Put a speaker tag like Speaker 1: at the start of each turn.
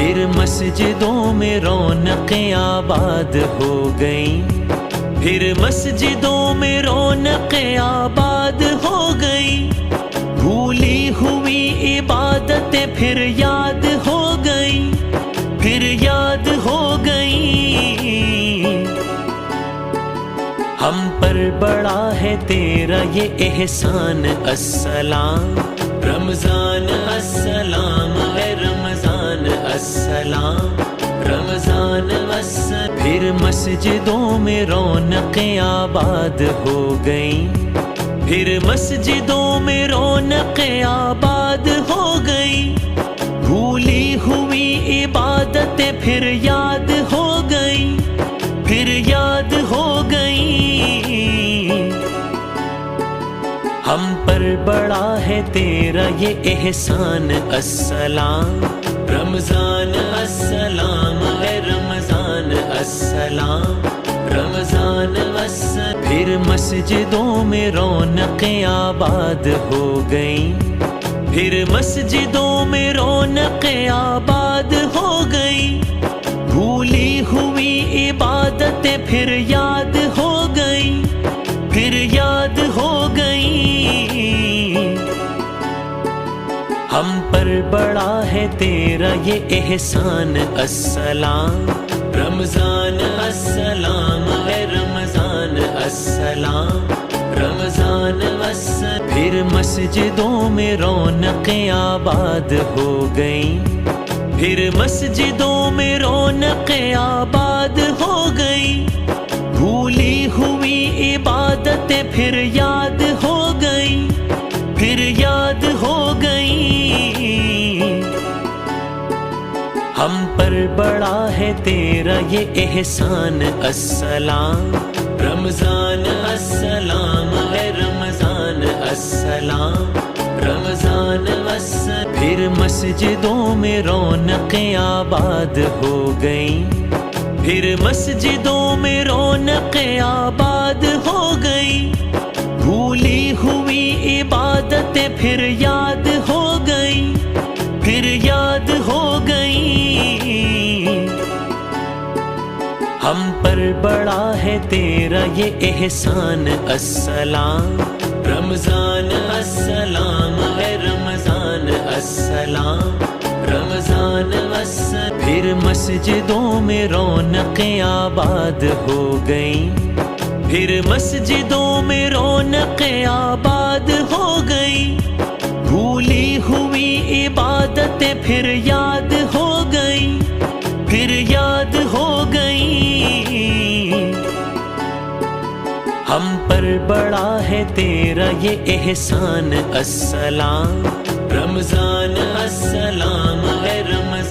Speaker 1: پھر مسجدوں میں رونقیں آباد ہو گئیں، پھر مسجدوں میں رونقیں آباد ہو گئیں، بھولی ہوئی عبادتیں پھر یاد ہو گئیں، پھر یاد ہو گئیں۔ ہم پر بڑا ہے تیرا یہ احسان، السلام رمضان السلام، اے رمضان السلام رمضان السلام۔ پھر مسجدوں میں رونقیں آباد ہو گئیں، پھر مسجدوں میں رونقیں آباد ہو گئیں، بھولی ہوئی عبادتیں پھر یاد ہو گئیں، پھر یاد ہو گئیں۔ ہم پر بڑا ہے تیرا یہ احسان، السلام رمضان السلام، اے رمضان السلام رمضان السلام۔ پھر مسجدوں میں رونقیں آباد ہو گئیں، پھر مسجدوں میں رونقیں آباد ہو گئیں، بھولی ہوئی عبادتیں پھر یاد ہو گئیں، پھر یاد ہو گئیں۔ ہم پر بڑا ہے تیرا یہ احسان، السلام رمضان السلام، اے رمضان السلام رمضان السلام۔ پھر مسجدوں میں رونقیں آباد ہو گئیں، پھر مسجدوں میں رونقیں آباد ہو گئیں، بھولی ہوئی عبادتیں پھر یاد ہو گئیں، پھر یاد ہو گئیں۔ ہم پر بڑا ہے تیرا یہ احسان، السلام رمضان السلام، اے رمضان السلام رمضان السلام۔ پھر مسجدوں میں رونقیں آباد ہو گئیں، پھر مسجدوں میں رونقیں آباد ہو گئیں، بھولی ہوئی عبادتیں پھر یاد ہو گئیں، پھر یاد ہو گئیں۔ ہم پر بڑا ہے تیرا یہ احسان، السلام رمضان السلام، اے رمضان السلام رمضان السلام۔ پھر مسجدوں میں رونقیں آباد ہو گئیں، پھر مسجدوں میں رونقیں آباد ہو گئیں، بھولی ہوئی عبادتیں پھر یاد ہو گئیں، پھر یاد ہو گئیں۔ ہم پر بڑا ہے تیرا یہ احسان، السلام رمضان السلام، اے رمضان